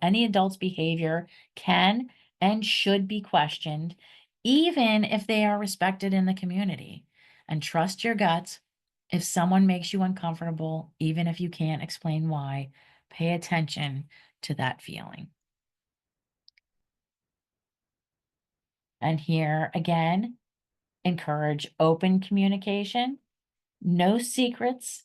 any adult's behavior can and should be questioned, even if they are respected in the community. And trust your gut. If someone makes you uncomfortable, even if you can't explain why, pay attention to that feeling. And here again, encourage open communication, no secrets,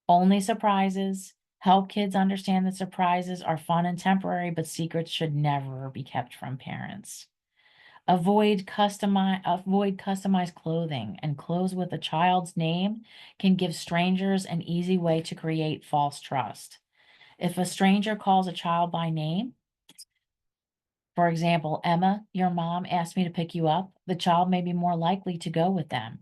only surprises. Help kids understand that surprises are fun and temporary, but secrets should never be kept from parents. Avoid customized clothing, and clothes with a child's name can give strangers an easy way to create false trust. If a stranger calls a child by name, for example, Emma, your mom asked me to pick you up, the child may be more likely to go with them.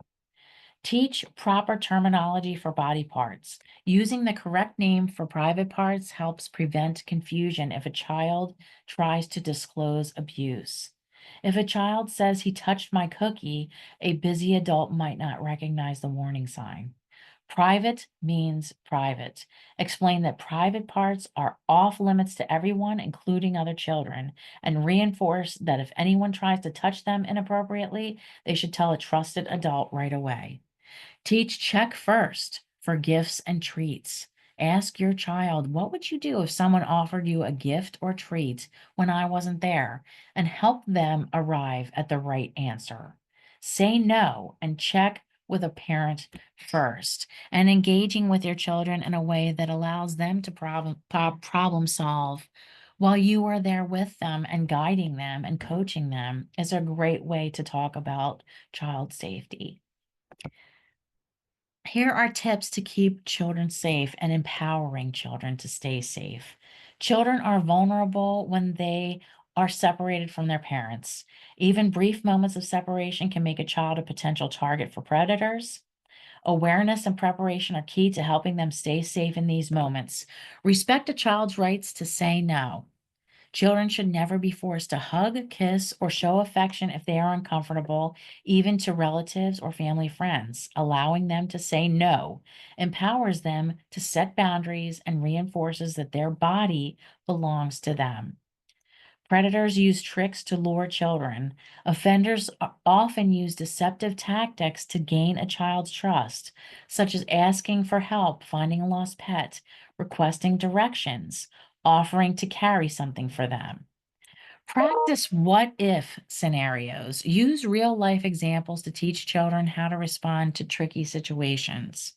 Teach proper terminology for body parts. Using the correct name for private parts helps prevent confusion if a child tries to disclose abuse. If a child says he touched my cookie, a busy adult might not recognize the warning sign. Private means private. Explain that private parts are off limits to everyone, including other children, and reinforce that if anyone tries to touch them inappropriately, they should tell a trusted adult right away. Teach check first for gifts and treats. Ask your child, what would you do if someone offered you a gift or treat when I wasn't there? And help them arrive at the right answer. Say no and check with a parent first, and engaging with your children in a way that allows them to problem solve while you are there with them and guiding them and coaching them is a great way to talk about child safety. Here are tips to keep children safe and empowering children to stay safe. Children are vulnerable when they are separated from their parents. Even brief moments of separation can make a child a potential target for predators. Awareness and preparation are key to helping them stay safe in these moments. Respect a child's rights to say no. Children should never be forced to hug, kiss, or show affection if they are uncomfortable, even to relatives or family friends. Allowing them to say no empowers them to set boundaries and reinforces that their body belongs to them. Predators use tricks to lure children. Offenders often use deceptive tactics to gain a child's trust, such as asking for help, finding a lost pet, requesting directions, offering to carry something for them. Practice what if scenarios. Use real life examples to teach children how to respond to tricky situations.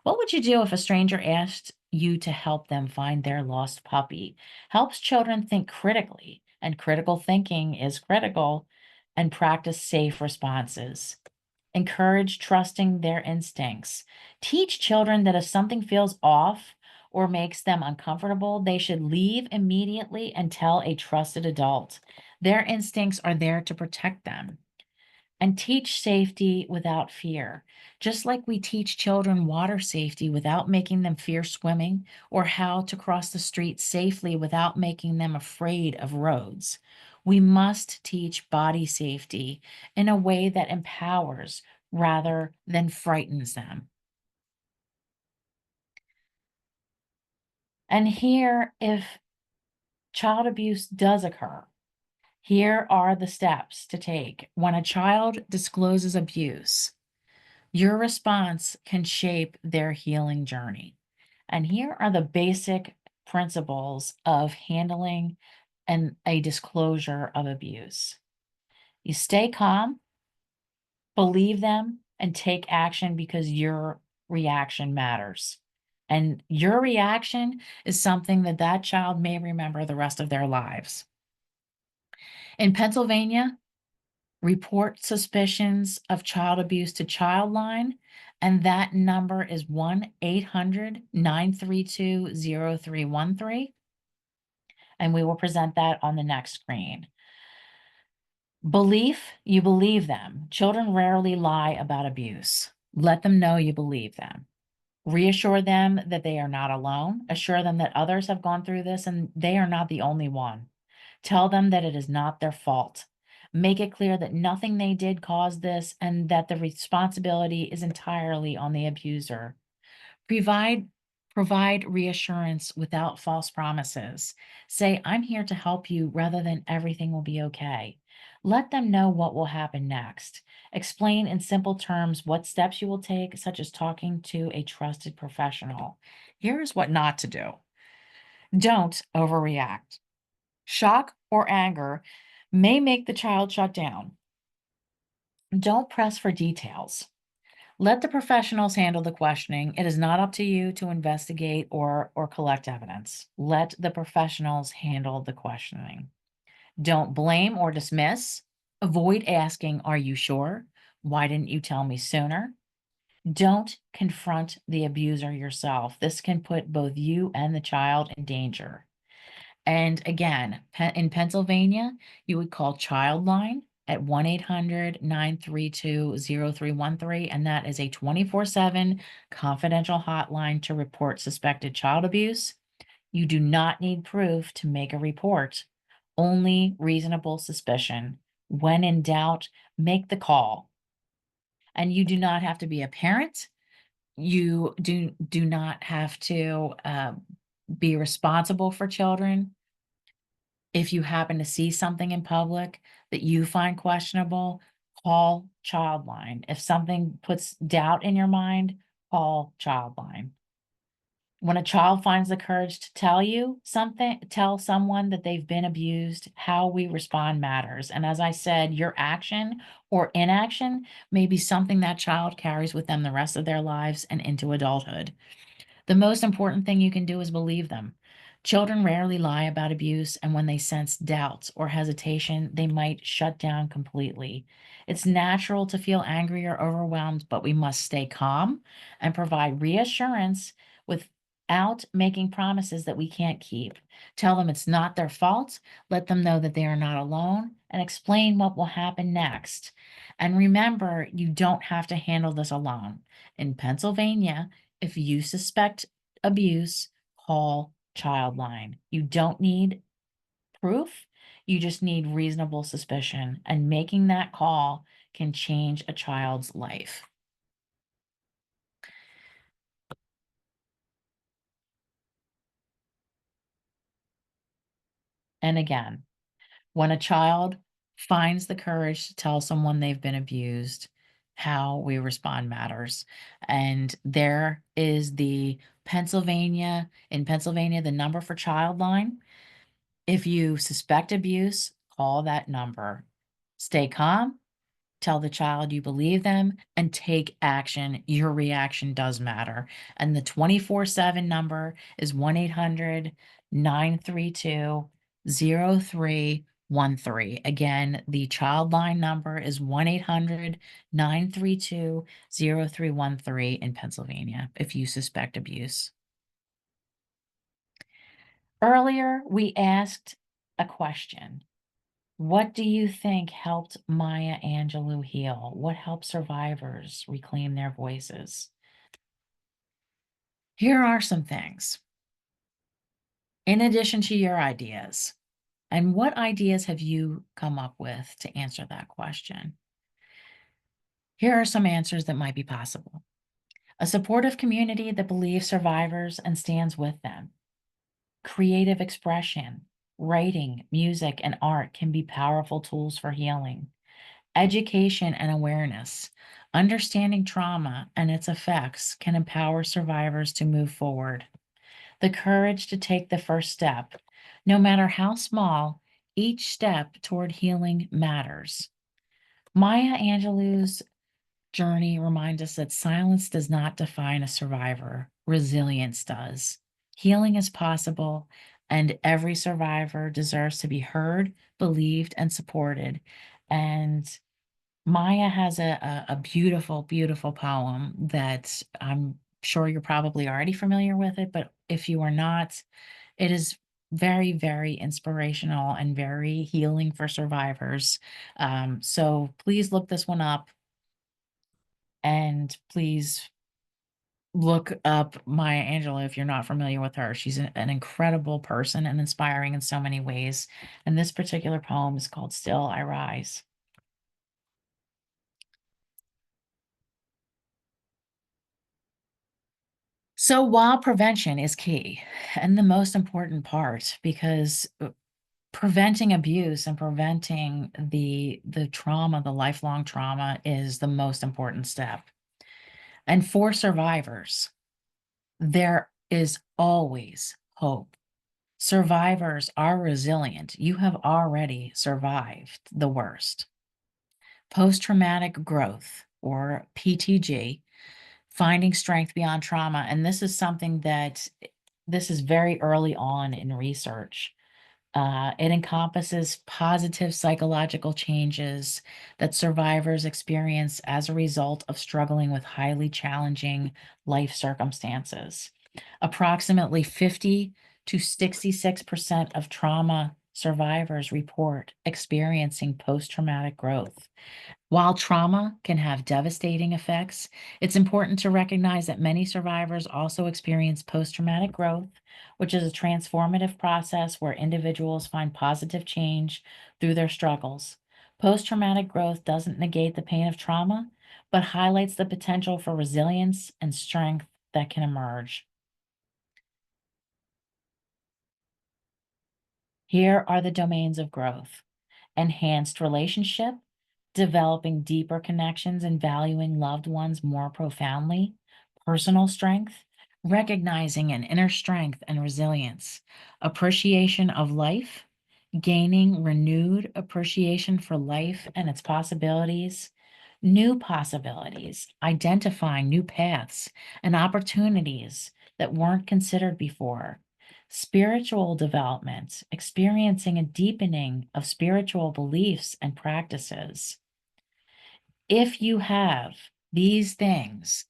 What would you do if a stranger asked you to help them find their lost puppy? Helps children think critically, and critical thinking is critical, and practice safe responses. Encourage trusting their instincts. Teach children that if something feels off or makes them uncomfortable, they should leave immediately and tell a trusted adult. Their instincts are there to protect them. And teach safety without fear. Just like we teach children water safety without making them fear swimming, or how to cross the street safely without making them afraid of roads. We must teach body safety in a way that empowers rather than frightens them. And here, if child abuse does occur, here are the steps to take. When a child discloses abuse, your response can shape their healing journey. And here are the basic principles of handling a disclosure of abuse. You stay calm, believe them, and take action because your reaction matters. And your reaction is something that that child may remember the rest of their lives. In Pennsylvania, report suspicions of child abuse to Childline, and that number is 1-800-932-0313, and we will present that on the next screen. Belief, you believe them. Children rarely lie about abuse. Let them know you believe them. Reassure them that they are not alone. Assure them that others have gone through this and they are not the only one. Tell them that it is not their fault. Make it clear that nothing they did caused this and that the responsibility is entirely on the abuser. Provide provide reassurance without false promises. Say, I'm here to help you rather than everything will be okay. Let them know what will happen next. Explain in simple terms what steps you will take, such as talking to a trusted professional. Here's what not to do. Don't overreact. Shock or anger may make the child shut down. Don't press for details. Let the professionals handle the questioning. It is not up to you to investigate or collect evidence. Let the professionals handle the questioning. Don't blame or dismiss. Avoid asking, "Are you sure? Why didn't you tell me sooner?" Don't confront the abuser yourself. This can put both you and the child in danger. And again, in Pennsylvania, you would call Childline at 1-800-932-0313, and that is a 24/7 confidential hotline to report suspected child abuse. You do not need proof to make a report, only reasonable suspicion. When in doubt, make the call. And you do not have to be a parent. You do not have to be responsible for children. If you happen to see something in public that you find questionable, call Childline. If something puts doubt in your mind, call Childline. When a child finds the courage to tell you something, tell someone that they've been abused, how we respond matters. And as I said, your action or inaction may be something that child carries with them the rest of their lives and into adulthood. The most important thing you can do is believe them. Children rarely lie about abuse, and when they sense doubts or hesitation, they might shut down completely. It's natural to feel angry or overwhelmed, but we must stay calm and provide reassurance without making promises that we can't keep. Tell them it's not their fault, let them know that they are not alone, and explain what will happen next. And remember, you don't have to handle this alone. In Pennsylvania, if you suspect abuse, call Childline. You don't need proof. You just need reasonable suspicion, and making that call can change a child's life. And again, when a child finds the courage to tell someone they've been abused, how we respond matters. And there is in Pennsylvania, the number for Childline. If you suspect abuse, call that number. Stay calm, tell the child you believe them, and take action. Your reaction does matter. And the 24/7 number is 1-800-932-0313. Again, the Childline number is 1-800-932-0313 in Pennsylvania if you suspect abuse. Earlier, we asked a question. What do you think helped Maya Angelou heal? What helped survivors reclaim their voices? Here are some things, in addition to your ideas. And what ideas have you come up with to answer that question? Here are some answers that might be possible. A supportive community that believes survivors and stands with them. Creative expression, writing, music, and art can be powerful tools for healing. Education and awareness. Understanding trauma and its effects can empower survivors to move forward. The courage to take the first step. No matter how small, each step toward healing matters. Maya Angelou's journey reminds us that silence does not define a survivor, resilience does. Healing is possible, and every survivor deserves to be heard, believed, and supported. And Maya has a beautiful, beautiful poem that I'm sure you're probably already familiar with it, but if you are not, it is very, very inspirational and very healing for survivors. So please look this one up, and please look up Maya Angelou if you're not familiar with her. She's an incredible person and inspiring in so many ways. And this particular poem is called Still I Rise. So while prevention is key and the most important part, because preventing abuse and preventing the trauma, the lifelong trauma, is the most important step. And for survivors, there is always hope. Survivors are resilient. You have already survived the worst. Post-traumatic growth, or PTG, finding strength beyond trauma. And this is something that this is very early on in research. It encompasses positive psychological changes that survivors experience as a result of struggling with highly challenging life circumstances. Approximately 50 to 66% of trauma survivors report experiencing post-traumatic growth. While trauma can have devastating effects, it's important to recognize that many survivors also experience post-traumatic growth, which is a transformative process where individuals find positive change through their struggles. Post-traumatic growth doesn't negate the pain of trauma, but highlights the potential for resilience and strength that can emerge. Here are the domains of growth: enhanced relationship, developing deeper connections and valuing loved ones more profoundly; personal strength, recognizing an inner strength and resilience; appreciation of life, gaining renewed appreciation for life and its possibilities; new possibilities, identifying new paths and opportunities that weren't considered before; spiritual development, experiencing a deepening of spiritual beliefs and practices. If you have these things,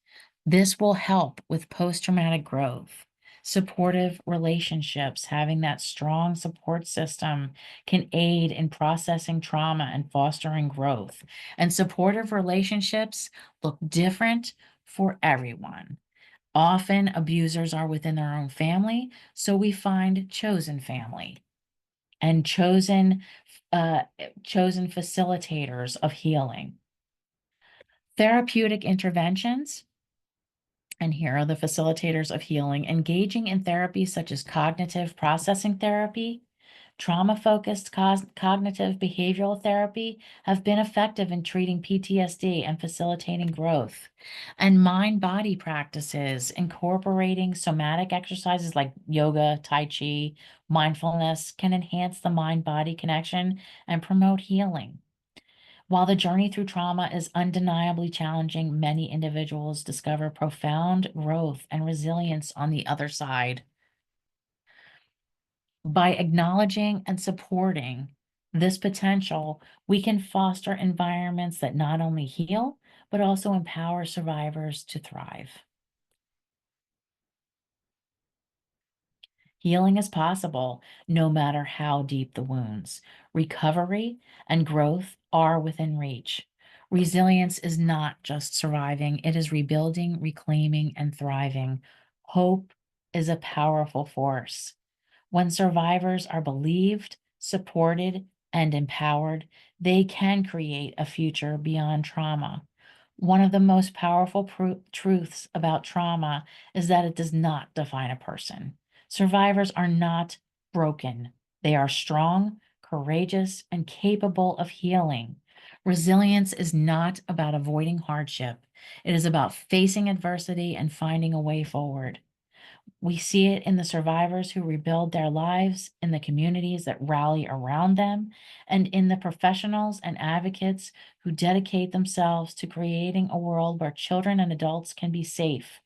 this will help with post-traumatic growth. Supportive relationships, having that strong support system, can aid in processing trauma and fostering growth. And supportive relationships look different for everyone. Often abusers are within their own family, so we find chosen family. and chosen facilitators of healing. Therapeutic interventions, and here are the facilitators of healing, engaging in therapies such as cognitive processing therapy, trauma-focused cognitive behavioral therapy have been effective in treating PTSD and facilitating growth. And mind-body practices, incorporating somatic exercises like yoga, tai chi, mindfulness, can enhance the mind-body connection and promote healing. While the journey through trauma is undeniably challenging, many individuals discover profound growth and resilience on the other side. By acknowledging and supporting this potential, we can foster environments that not only heal, but also empower survivors to thrive. Healing is possible no matter how deep the wounds. Recovery and growth are within reach. Resilience is not just surviving, it is rebuilding, reclaiming, and thriving. Hope is a powerful force. When survivors are believed, supported, and empowered, they can create a future beyond trauma. One of the most powerful truths about trauma is that it does not define a person. Survivors are not broken. They are strong, courageous, and capable of healing. Resilience is not about avoiding hardship. It is about facing adversity and finding a way forward. We see it in the survivors who rebuild their lives, in the communities that rally around them, and in the professionals and advocates who dedicate themselves to creating a world where children and adults can be safe.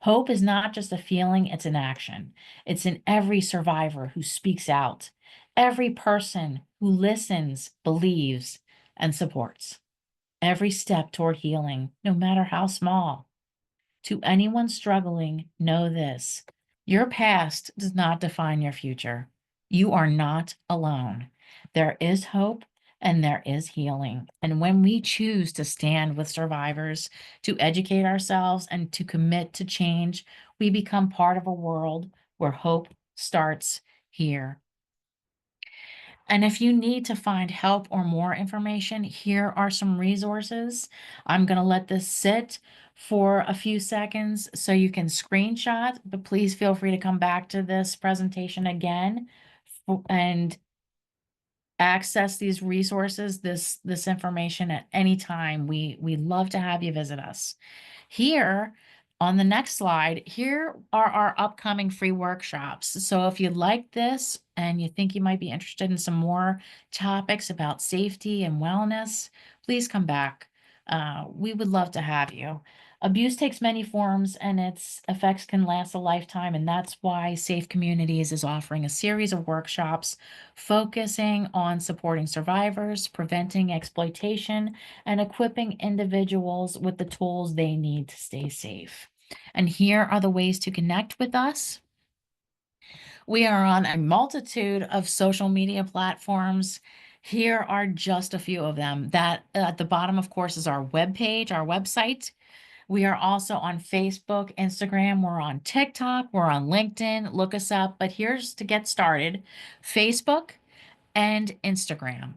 Hope is not just a feeling, it's an action. It's in every survivor who speaks out, every person who listens, believes, and supports. Every step toward healing, no matter how small. To anyone struggling, know this: your past does not define your future. You are not alone. There is hope and there is healing. And when we choose to stand with survivors, to educate ourselves, and to commit to change, we become part of a world where hope starts here. And if you need to find help or more information, here are some resources. I'm going to let this sit for a few seconds so you can screenshot, but please feel free to come back to this presentation again and access these resources, this information at any time. We'd love to have you visit us. Here on the next slide, here are our upcoming free workshops. So if you like this and you think you might be interested in some more topics about safety and wellness, please come back. We would love to have you. Abuse takes many forms and its effects can last a lifetime, and that's why Safe Communities is offering a series of workshops focusing on supporting survivors, preventing exploitation, and equipping individuals with the tools they need to stay safe. And here are the ways to connect with us. We are on a multitude of social media platforms. Here are just a few of them. That at the bottom, of course, is our webpage, our website. We are also on Facebook, Instagram, we're on TikTok, we're on LinkedIn. Look us up. But here's to get started: Facebook and Instagram.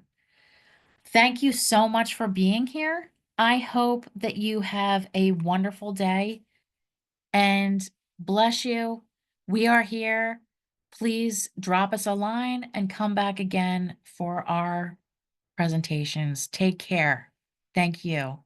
Thank you so much for being here. I hope that you have a wonderful day and bless you. We are here. Please drop us a line and come back again for our presentations. Take care. Thank you.